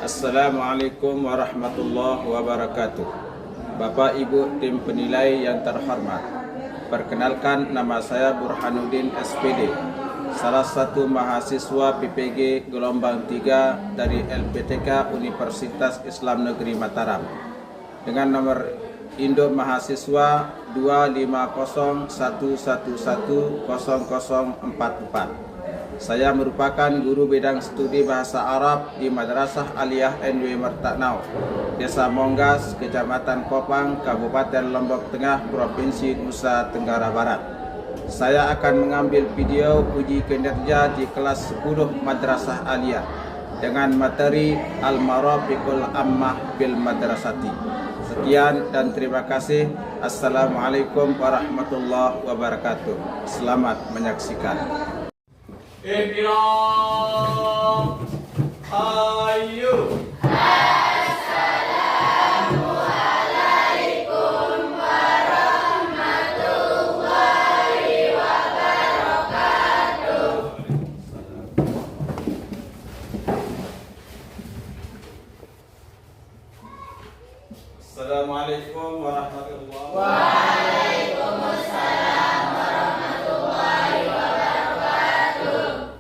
Assalamualaikum warahmatullahi wabarakatuh. Bapak Ibu tim penilai yang terhormat, perkenalkan nama saya Burhanuddin SPD, salah satu mahasiswa PPG gelombang 3 dari LPTK Universitas Islam Negeri Mataram dengan nomor induk mahasiswa 25011100044. Saya merupakan guru bidang studi bahasa Arab di Madrasah Aliyah NW Mertaknau, Desa Monggas, Kecamatan Kopang, Kabupaten Lombok Tengah, Provinsi Nusa Tenggara Barat. Saya akan mengambil video uji kinerja di kelas 10 Madrasah Aliyah dengan materi Al-Marafiqul Ammah bil Madrasati. Sekian dan terima kasih. Assalamualaikum warahmatullahi wabarakatuh. Selamat menyaksikan. Ikram, ayo. Assalamualaikum warahmatullahi wabarakatuh. Assalamualaikum warahmatullahi wabarakatuh. Waalaikumsalam warahmatullahi wabarakatuh.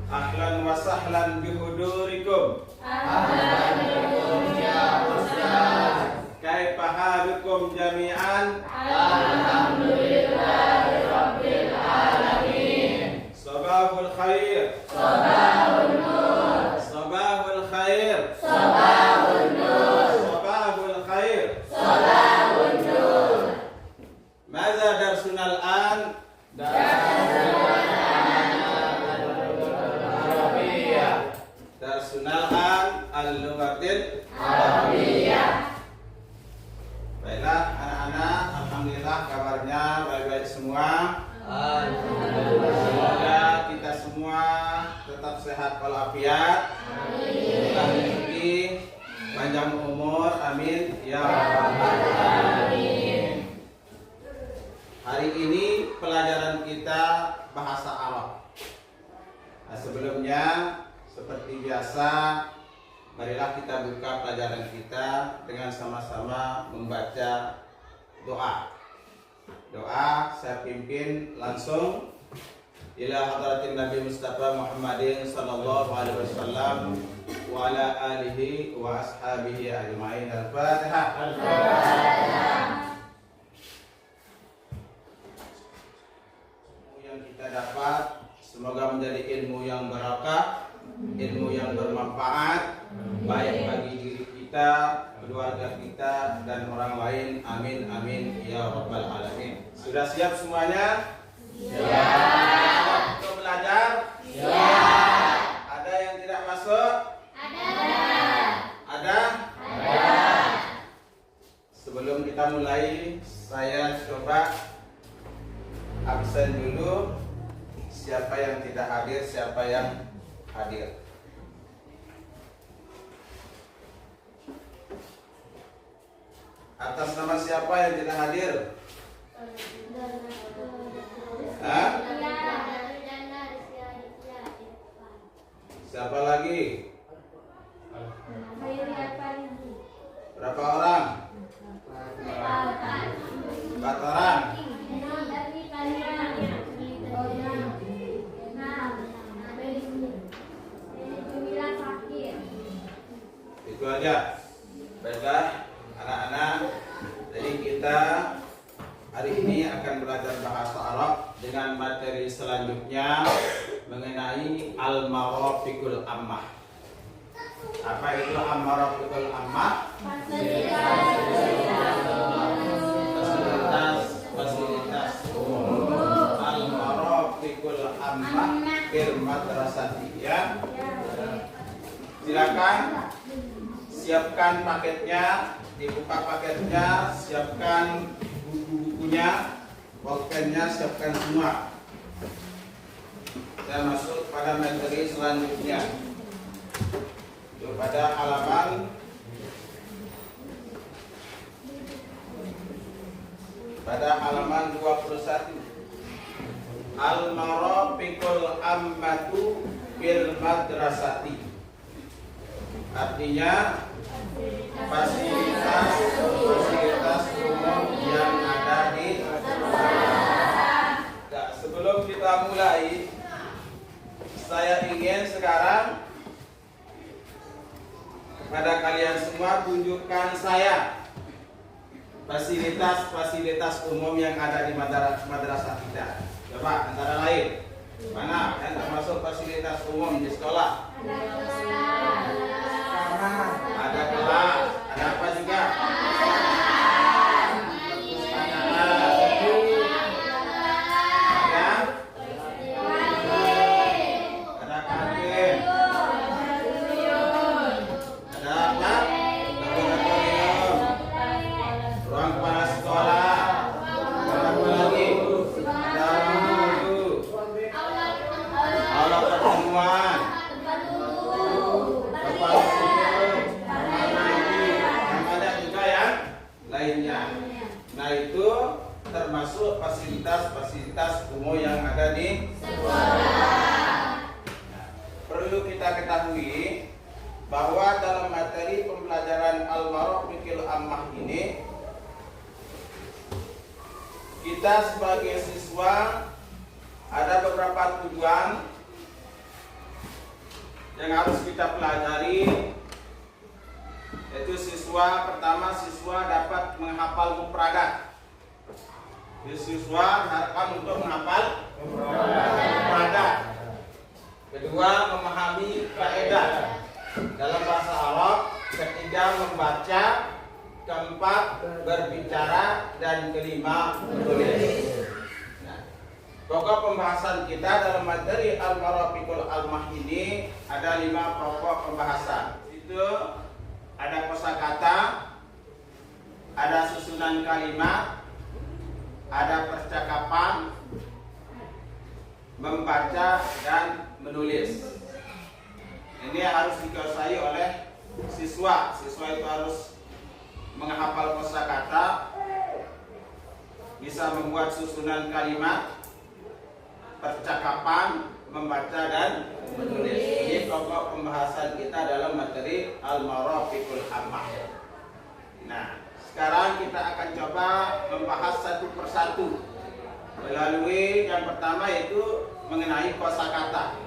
Ahlan wa sahlan bihudurikum. Ahlan bikum ya Ustaz. Kaifa halukum jami'an? Alhamdulillahi rabbil alamin. Sabahul khair. Sabahun nur. Sabahul khair. Sabahun nur. Sabahul khair. Sabahun nur. Maza darsuna al-an? Darsuna al-an al-lughatil Arabiyah. Baiklah anak-anak, alhamdulillah kabarnya baik-baik semua. Semoga kita semua tetap sehat walafiat. Amin. Rezeki, panjang umur, amin ya rabbal alamin. Hari ini pelajaran kita bahasa Arab. Nah, sebelumnya seperti biasa, marilah kita buka pelajaran kita dengan sama-sama membaca doa. Doa saya pimpin langsung ila hadratin Nabi Mustafa Muhammadin sallallahu alaihi wasallam wa ala alihi wa ashabihi ajma'in. Al-Fatihah. Ilmu yang kita dapat semoga menjadi ilmu yang barakah, ilmu yang bermanfaat baik bagi diri kita, keluarga kita dan orang lain. Amin amin ya rabbal alamin. Sudah siap semuanya? Siap. Untuk belajar? Siap. Ada yang tidak masuk? Ada? Sebelum kita mulai, saya coba absen dulu. Siapa yang tidak hadir, siapa yang hadir. Atas nama siapa yang tidak hadir? Hah? Siapa lagi? Berapa orang? 4 orang. Itu aja. Baiklah anak-anak, jadi kita hari ini akan belajar bahasa Arab dengan materi selanjutnya mengenai Al-Marafiqul Ammah. Apa itu Al-Marafiqul Ammah? Fasilitas umum. Al-Marafiqul Ammah fil Madrasati, ya. Silakan siapkan paketnya, dibuka paketnya, siapkan buku-bukunya, pulpennya, siapkan semua. Saya masuk pada materi selanjutnya. Pada halaman pada halaman 21. Al-Marafiqul Ammatu fil Madrasati. Artinya fasilitas umum yang ada di Nah, sebelum kita mulai, saya ingin sekarang pada kalian semua tunjukkan saya fasilitas umum yang ada di madrasah kita. Coba antara lain, mana yang termasuk fasilitas umum di sekolah? Ada kelas, ada apa juga? Ada kantin. Ada apa? Laboratorium. Ruang kepala sekolah. Ada apa lagi? Ada guru. Aula pertemuan. Tempat umum. Ada juga yang lainnya. Nah, itu termasuk fasilitas umum yang ada di sekolah. Perlu kita ketahui bahwa dalam materi pembelajaran Al-Marafiqul Ammah ini, kita sebagai siswa ada beberapa tujuan yang harus kita pelajari, yaitu pertama siswa dapat menghafal mufradat. Siswa diharapkan untuk menghafal mufradat. Kedua, memahami kaidah dalam bahasa Arab. Ketiga, membaca. Keempat, berbicara. Dan kelima, menulis. Nah, pokok pembahasan kita dalam materi Al-Marafiqul Ammah ini ada 5 pokok pembahasan. Itu ada kosakata, ada susunan kalimat, ada percakapan, membaca, dan menulis. Ini harus dikuasai oleh siswa. Siswa itu harus menghafal kosakata, bisa membuat susunan kalimat, percakapan, membaca, dan menulis. Ini pokok pembahasan kita dalam materi Al-Marafiqul Ammah. Nah, sekarang kita akan coba membahas satu persatu melalui yang pertama, yaitu mengenai kosakata.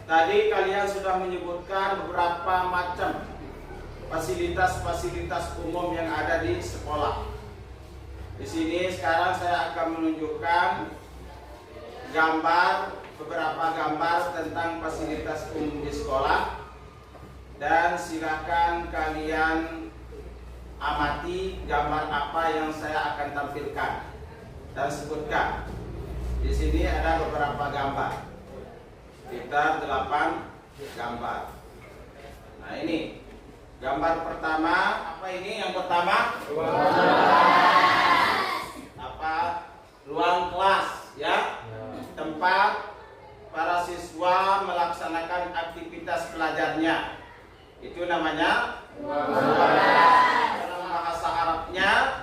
Tadi kalian sudah menyebutkan beberapa macam fasilitas umum yang ada di sekolah. Di sini sekarang saya akan menunjukkan beberapa gambar tentang fasilitas umum di sekolah, dan silakan kalian amati gambar apa yang saya akan tampilkan dan sebutkan. Di sini ada beberapa gambar, sekitar 8 gambar. Nah, ini gambar pertama. Apa ini yang pertama? Ruang kelas, ya. Tempat para siswa melaksanakan aktivitas belajarnya. Itu namanya ruang kelas. Dalam bahasa Arabnya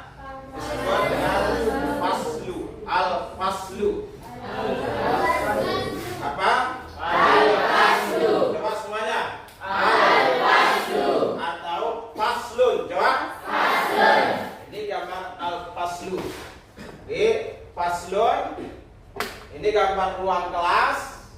disebut dengan faslu. Al-faslu. Apa? Al-faslu. Coba semuanya. Al-faslu. Atau faslun. Coba. Faslun. Ini gambar al-faslu. Ini faslun. Ini gambar ruang kelas.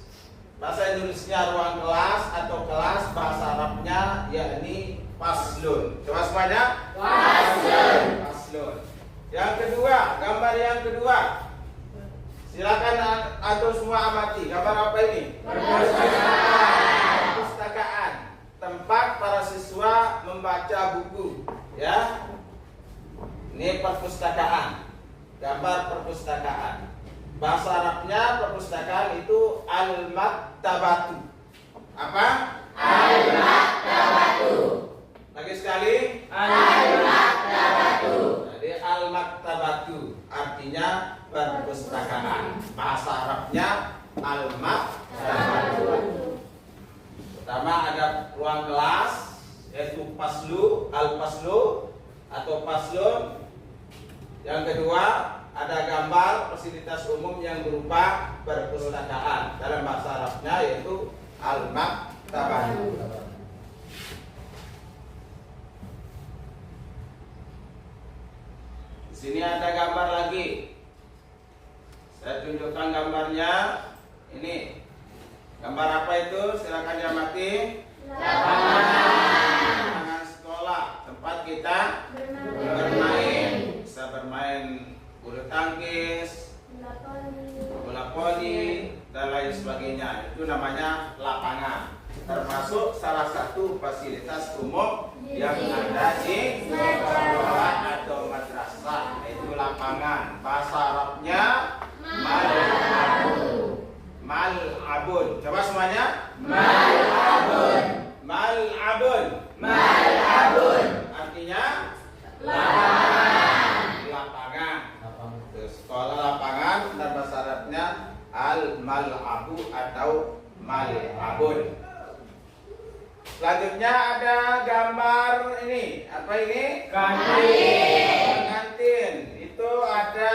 Bahasa Indonesia ruang kelas atau kelas, bahasa Arabnya yakni faslun. Coba semuanya. Faslun. Faslun. Yang kedua, gambar yang kedua. Silakan atau semua amati. Gambar apa ini? Perpustakaan. Tempat para siswa membaca buku, ya. Ini perpustakaan. Gambar perpustakaan. Bahasa Arabnya perpustakaan itu al-maktabatu. Apa? Al-maktabatu. Lagi sekali. Al-maktabatu. Jadi al-maktabatu artinya perpustakaan. Bahasa Arabnya al-maktabatu. Pertama ada ruang kelas, yaitu faslu, al-faslu atau faslun. Yang kedua, ada gambar fasilitas umum yang berupa perpustakaan. Dalam bahasa Arabnya yaitu al-maktabah. Sini ada gambar lagi. Saya tunjukkan gambarnya. Ini gambar apa itu? Silakan diamati. Lapangan sekolah, tempat kita bermain. Bisa bermain bulu tangkis, bola voli, dan lain sebagainya. Itu namanya lapangan. Termasuk salah satu fasilitas umum yang ada di sekolah atau madrasah, yaitu lapangan. Bahasa Arabnya mal'abun. Coba semuanya. Mal'abun. Artinya lapangan. Sekolah lapangan dan bahasa Arabnya al-mal'abu atau mal'abun. Selanjutnya ada gambar ini. Apa ini? Kantin. Itu ada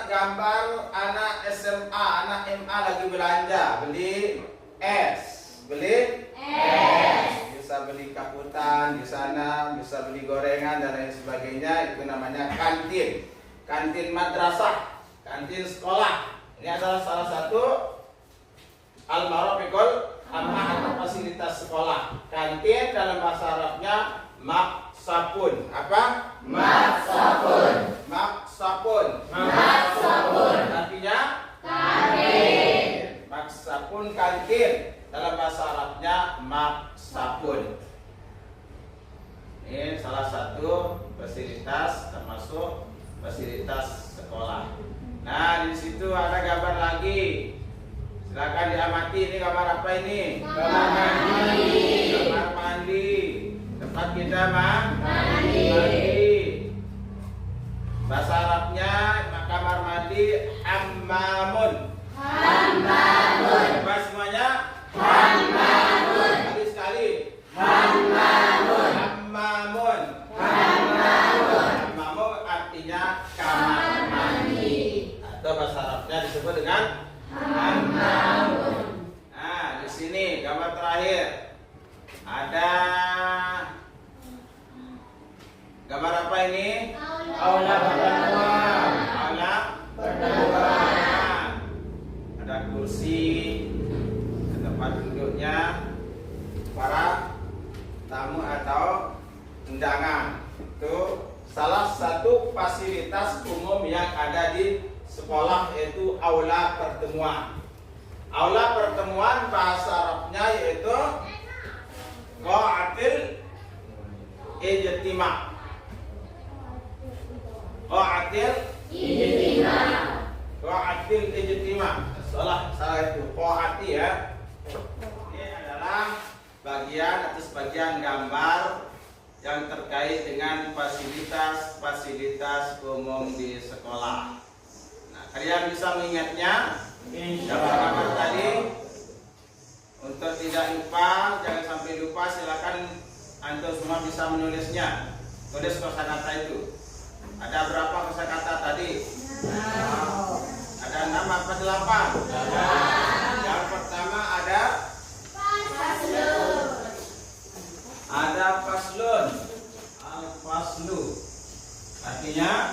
gambar anak SMA, anak MA lagi belanja, beli es. Bisa beli kaputan di sana, bisa beli gorengan dan lain sebagainya. Itu namanya kantin. Kantin madrasah, kantin sekolah. Ini adalah salah satu al-marafiqul amah atau fasilitas sekolah. Kantin dalam bahasa Arabnya maksapun. Apa? Maksapun. Artinya kantin. Maksapun kantin dalam bahasa Arabnya maksapun. Ini salah satu fasilitas termasuk fasilitas sekolah. Nah, di situ ada gambar lagi. Silakan diamati. Ini gambar apa ini? Kamar mandi. Tempat kita mandi. Bahasa Arabnya kamar mandi hammamun. Coba semuanya. Sekali. Hammamun. Artinya kamar mandi. Atau bahasa Arabnya disebut dengan hammamun. Nah, di sini gambar terakhir ada gambar apa ini? Aula pertemuan. Ada kursi, tempat duduknya para tamu atau undangan. Itu salah satu fasilitas umum yang ada di sekolah, yaitu aula pertemuan. Aula pertemuan bahasa Arabnya yaitu qa'atil ijtima'. Qa'atil ijtima'. Salah itu qa'ati ya. Ini adalah bagian atau sebagian gambar yang terkait dengan fasilitas umum di sekolah. Kalian bisa mengingatnya gambar-gambar tadi. Untuk tidak lupa, jangan sampai lupa, silakan antum semua bisa menulisnya. Tulis kosakata itu. Ada berapa kosakata tadi? Ada 6 apa 8? Yang pertama ada faslun. Al-faslu artinya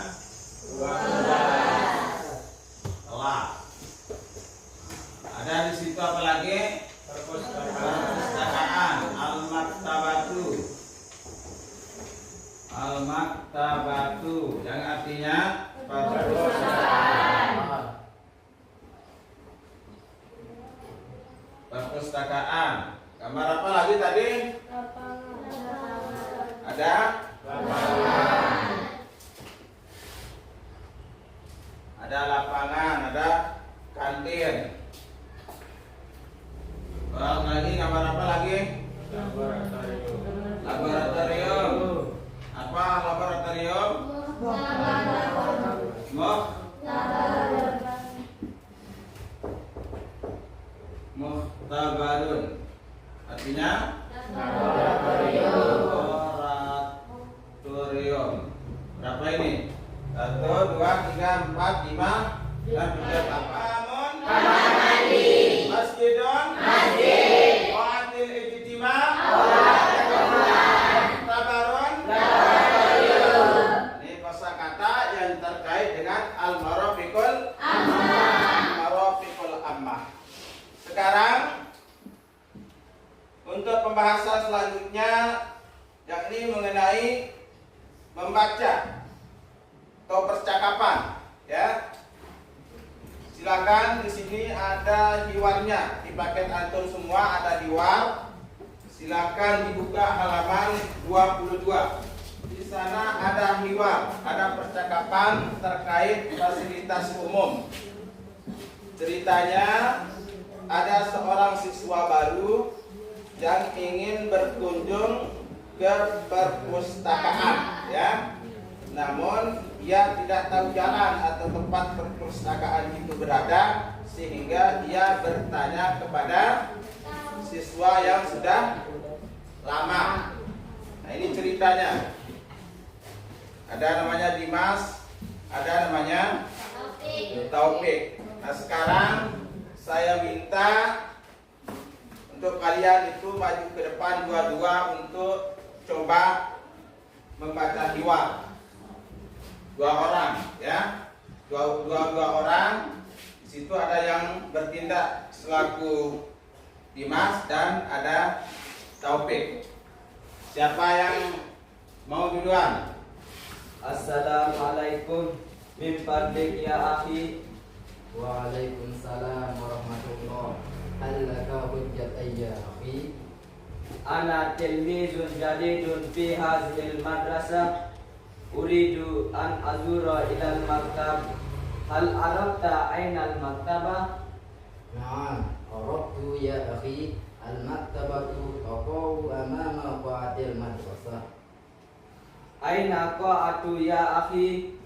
telah. Ada di situ apa lagi? Perpustakaan. Al-maktabatu yang artinya perpustakaan. Gambar apa lagi tadi? Ada lapangan, ada kantin. Orang lagi gambar apa lagi? Laboratorium. Apa laboratorium? Muhtabarun. Artinya laboratorium. Berapa ini? 1, 2, 3, 4, 5, 6, 7, 8. Masjidun. Qa'atil ijtima'. Muhtabarun. Ini kosakata yang terkait Untuk pembahasan selanjutnya yakni mengenai membaca atau percakapan, ya. Silakan, di sini ada hiwarnya. Di paket antum semua ada hiwar. Silakan dibuka halaman 22. Di sana ada hiwar, ada percakapan terkait fasilitas umum. Ceritanya ada seorang siswa baru yang ingin berkunjung ke perpustakaan, ya. Namun ia tidak tahu jalan atau tempat perpustakaan itu berada, sehingga ia bertanya kepada siswa yang sudah lama. Nah, ini ceritanya. Ada namanya Dimas, ada namanya Taufik. Nah, sekarang saya minta untuk kalian itu maju ke depan dua-dua untuk coba membaca hiwar. Dua orang, ya. Dua orang. Di situ ada yang bertindak selaku Dimas dan ada Taufik. Siapa yang mau duluan? Assalamualaikum min fadlik ya akhi. Waalaikumsalam warahmatullahi. Hal laka hujjatan ya akhi? Ana tilmizun jadidun fi hadhil madrasah. Uridu an azura ilal maktab. Hal arafta ainal maktabah? Na'am, arabtu ya akhi. Al-maktabatu taqaw amama qa'atil madrasah. Aina qa'atu ya akhi?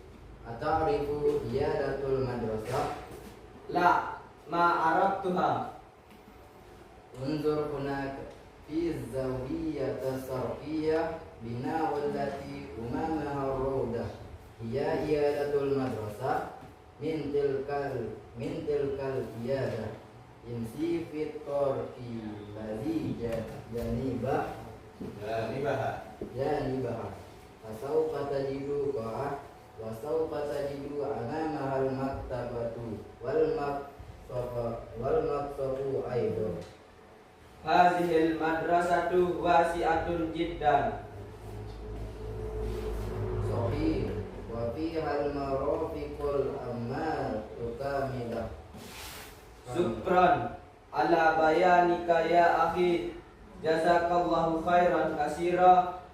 Ata'rifu iyadatul madrasah? La ma araftuha. Unzur hunaka fi zawiyata sarfiyah bina wallati umamaha rawdah. Hiya iyadatul madrasah min tilkal iyadah. Imsi fit torfi ladhi janibah Fasawfa tajidu qa'ah Wasawfa tajidu amamahal maktabatu Wal maksafu aidan. Hazihil madrasatu wasi'atun jiddan. Sahih. Wa fihal marafiqul ammal tukamilah. Syukran ala bayanika ya akhi. Jazakallahu khairan kasira.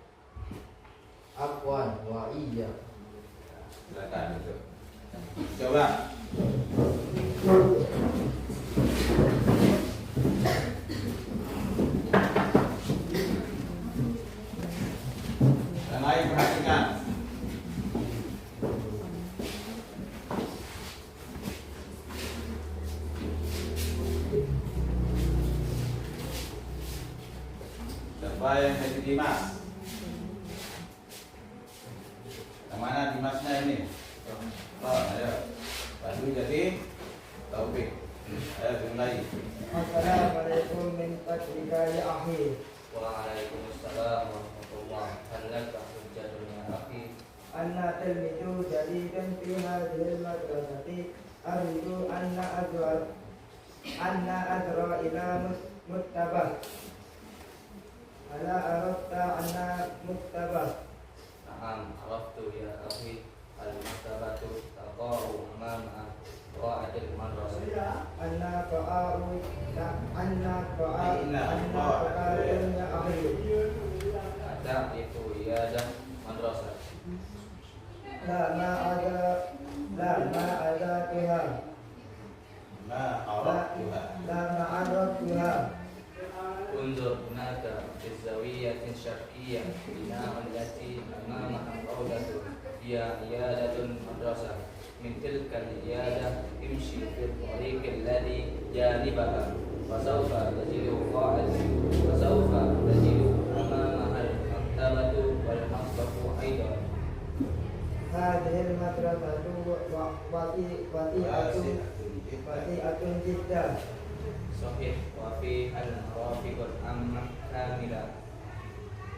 Afwan wa iya. Silakan itu. Coba. Yang lain perhatikan. Siapa yang jadi Dimas? Yang mana Dimasnya ini? Oh, ayo. Lalu jadi Taufik. Ayo dimulai. Assalamualaikum min fadlika ya akhi. Waalaikumsalam warahmatullahi wabarakatuh. Hujjatun ya akhi. Anna tilmidu jadidun fi hadhil madrasati. Arju anna adra ila muttabah. Ala arafta anna muttabah. Na'am, araftu ya akhi. Al-maktabatu taqa'u amama qa'atil madrasah. Anna qa'a'u ya akhi. Ada itu iyadah madrasah. La ma'ada tuha. Ma araftuha. La ma'araftuha. Unzur hunaka fi zawiyatin syarqiyyah bina'an allati amamaha rawdatun hiya iyadatun madrasah. Min tilkal iyadah imshi fil tariqil ladhi janibaha fasawfa tajidu amamaha al-maktabatu wal masrafu aidan. Hadhil madrasatu wati'atun jiddah. Sahih wa fi al-marafiqul amma kamilah.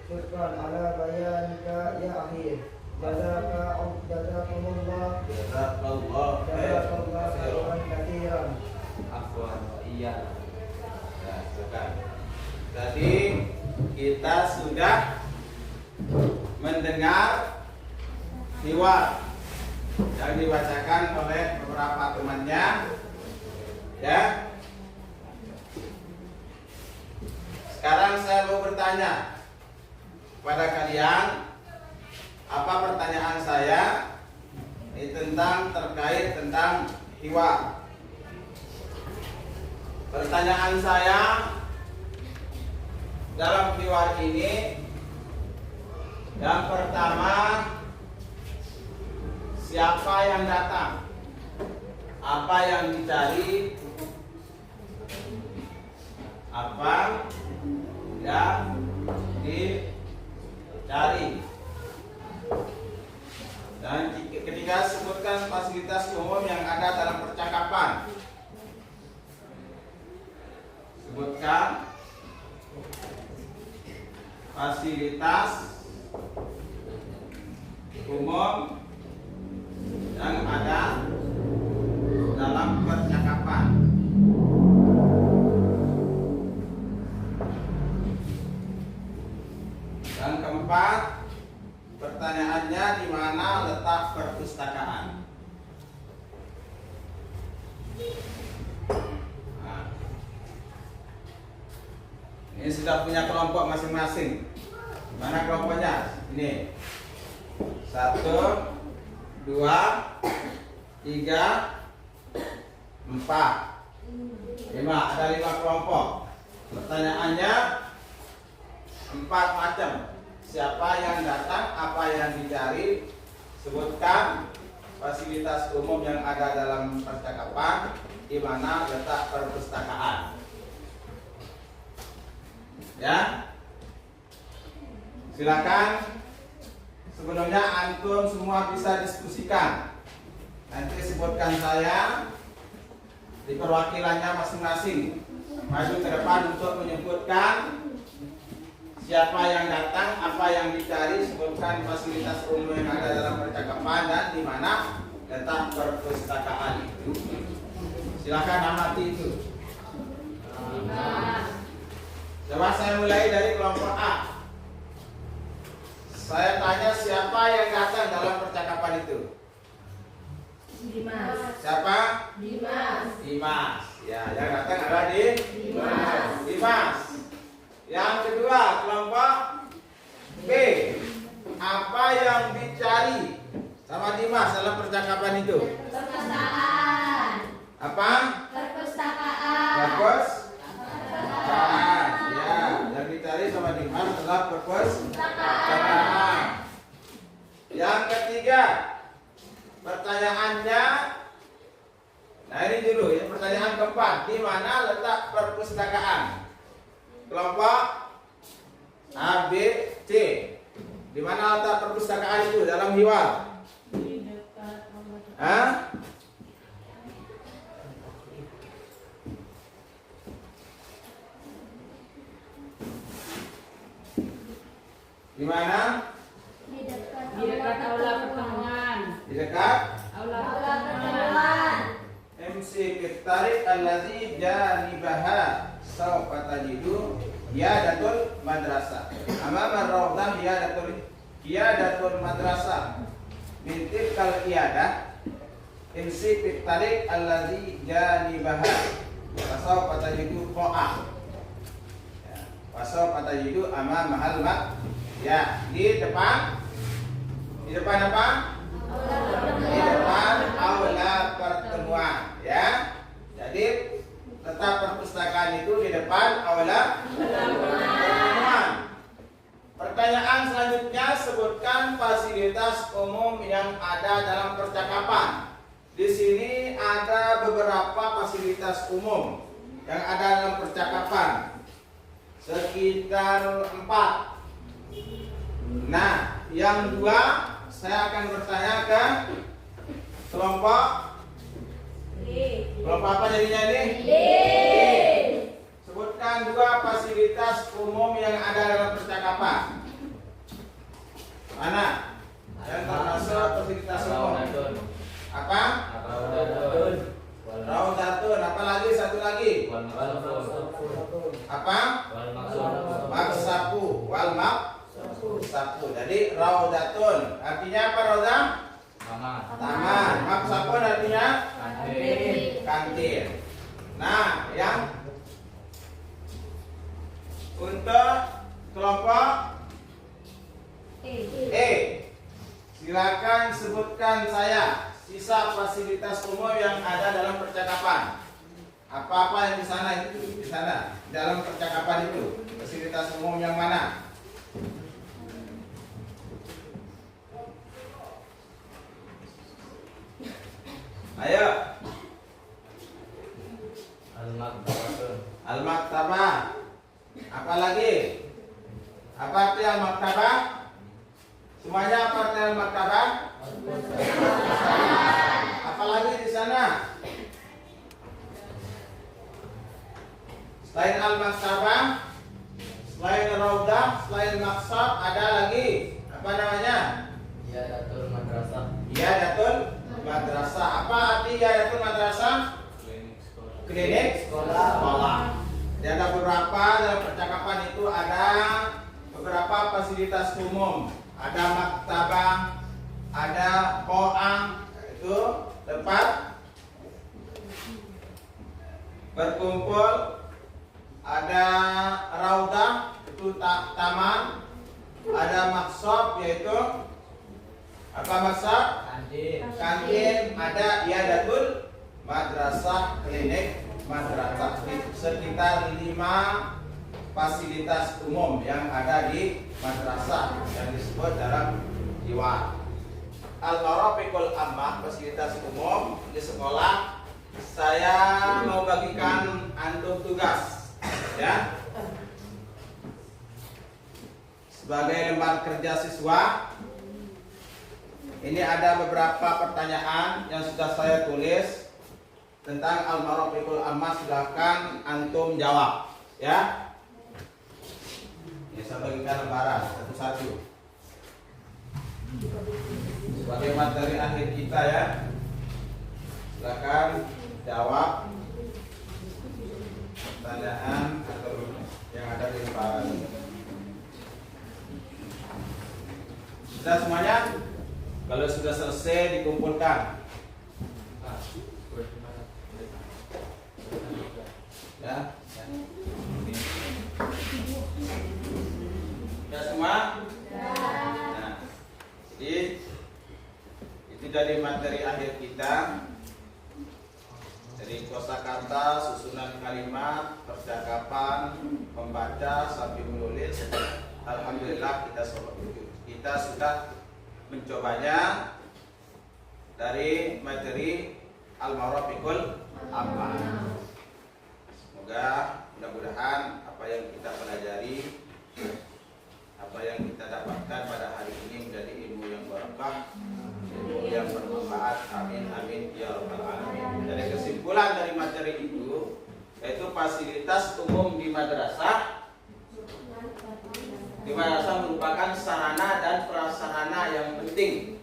Syukran ala bayanika ya akhi. Jazakumullah khairan katsiran. Afwan wa iya. Nah, silakan. Tadi kita sudah mendengar hiwar yang dibacakan oleh beberapa temannya, ya. Sekarang saya mau bertanya pada kalian, apa pertanyaan saya ini terkait tentang hiwar. Pertanyaan saya dalam hiwar ini, yang pertama, siapa yang datang? Apa yang dicari? Apa yang dicari? Dan ketika sebutkan fasilitas umum yang ada dalam percakapan, sebutkan fasilitas umum yang ada dalam percakapan. Dan keempat, pertanyaannya, di mana letak perpustakaan? Nah, ini sudah punya kelompok masing-masing. Mana kelompoknya? Ini 1, 2, 3, 4, 5. Ada 5 kelompok. Pertanyaannya 4 macam. Siapa yang datang, apa yang dicari, sebutkan fasilitas umum yang ada dalam percakapan, di mana letak perpustakaan. Ya, silakan. Sebelumnya antum semua bisa diskusikan. Nanti sebutkan saya di perwakilannya masing-masing maju ke depan untuk menyebutkan siapa yang datang, apa yang dicari, sebutkan fasilitas umum yang ada dalam percakapan, dan di mana letak perpustakaan itu. Silakan amati itu. Coba saya mulai dari kelompok A. Saya tanya, siapa yang datang dalam percakapan itu? Dimas. Siapa? Dimas. Dimas. Ya, yang datang adalah Dimas. Dimas. Yang kedua, kelompok B. Apa yang dicari sama Dimas dalam percakapan itu? Perpustakaan. Apa? Perpustakaan. Perpustakaan. Ya, yang dicari sama Dimas adalah perpustakaan. Yang ketiga, pertanyaannya, nah ini dulu ya, pertanyaan keempat, di mana letak perpustakaan? Kelompok A, B, C. Di mana letak perpustakaan itu dalam hiwar? Hah? Di mana? Di dekat aula pertemuan. Di dekat Aula pertemuan. MC Kitarik alladzi janibaha sawfa tajidu yadatul madrasah. Amama rawdah yadatul madrasah. Min tilkal iyadah MC Kitarik alladzi janibaha sawfa tajidu qa'a. Sawfa tajidu amama halma. Ya, di depan apa? Di depan aula pertemuan, ya. Jadi letak perpustakaan itu di depan aula pertemuan. Pertanyaan selanjutnya, sebutkan fasilitas umum yang ada dalam percakapan. Di sini ada beberapa fasilitas umum yang ada dalam percakapan, sekitar 4. Nah, yang 2 saya akan bertanya ke kelompok apa jadinya ini? Sebutkan 2 fasilitas umum yang ada dalam percakapan. Mana? Yang termasuk fasilitas umum. Apa? Raudatun. Apa lagi? Satu lagi. Apa? Maksabu. Saku. Jadi raudatun artinya apa raudah? Taman. Maksapun artinya kantin. Nah, yang untuk kelompok E, silakan sebutkan saya sisa fasilitas umum yang ada dalam percakapan. Apa-apa yang di sana dalam percakapan itu, fasilitas umum yang mana? Ayo. Al-maktabah. Apa lagi? Apa arti al-maktabah? Semuanya apa arti al-maktabah? Apa lagi di sana? Selain al-maktabah, selain raudah, selain maksab, ada lagi apa namanya? Iyadatul madrasah. Iyadatul madrasah. Apa arti iyadatul madrasah? Klinik sekolah. Dan ada beberapa dalam percakapan itu ada beberapa fasilitas umum. Ada maktabah, ada koang, itu tempat berkumpul. Ada raudah, itu taman. Ada maksab, yaitu apa maksab? Kantin. Ada iyadatul madrasah, klinik madrasah. Sekitar 5 fasilitas umum yang ada di madrasah yang disebut dalam jiwa. Al-marafiqul ammah, fasilitas umum di sekolah. Saya mau bagikan antum tugas, ya, sebagai lembar kerja siswa. Ini ada beberapa pertanyaan yang sudah saya tulis tentang al-marafiqul ammah. Silahkan antum jawab, ya. Ini saya bagikan lembaran satu-satu sebagai materi akhir kita, ya. Silakan jawab pertanyaan atau yang ada di lembaran. Sudah semuanya? Kalau sudah selesai dikumpulkan, ya. Sudah semua? Nah, jadi itu jadi materi akhir kita. Dari kosakata, susunan kalimat, percakapan, membaca sampai menulis. Alhamdulillah kita sudah mencobanya dari materi al-marafiqul ammah. Semoga mudah-mudahan apa yang kita pelajari, apa yang kita dapatkan pada hari ini menjadi ilmu yang barakah, ilmu yang bermanfaat. Amin amin ya rabbal alamin. Jadi kesimpulan dari materi itu yaitu fasilitas umum di madrasah. Di madrasah merupakan sarana dan prasarana yang penting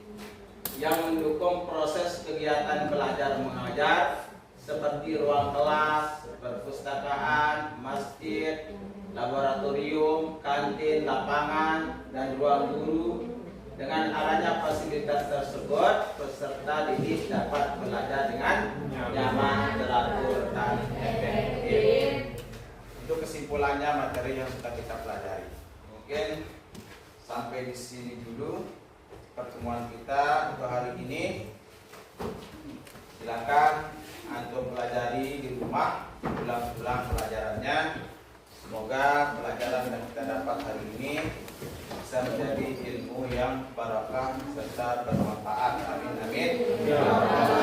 yang mendukung proses kegiatan belajar mengajar seperti ruang kelas, perpustakaan, masjid, laboratorium, kantin, lapangan, dan ruang guru. Dengan adanya fasilitas tersebut, peserta didik dapat belajar dengan nyaman, teratur, dan efektif. Itu kesimpulannya materi yang sudah kita pelajari. Mungkin sampai di sini dulu pertemuan kita untuk hari ini. Silakan antum pelajari di rumah, ulang-ulang pelajarannya. Semoga pelajaran yang kita dapat hari ini bisa menjadi ilmu yang barakah serta bermanfaat. Amin amin. Ya Allah.